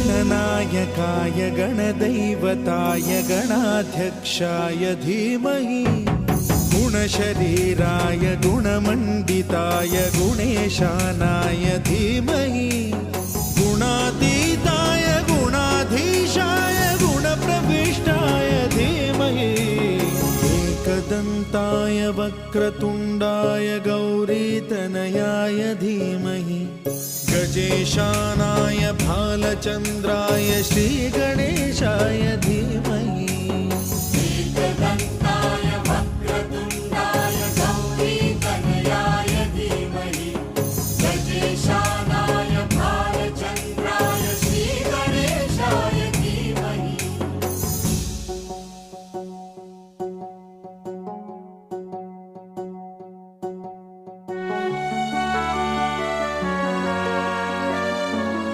गणनायकाय गणदैवताय गणाध्यक्षाय धीमहि गुणशरीराय गुणमण्डिताय गुणेशानाय धीमहि गुणातीताय गुणाधीशाय गुणप्रविष्टाय धीमहि एकदन्ताय वक्रतुण्डाय गौरीतनयाय धीमहि गजेशानाय भालचन्द्राय श्रीगणेशाय धीमहि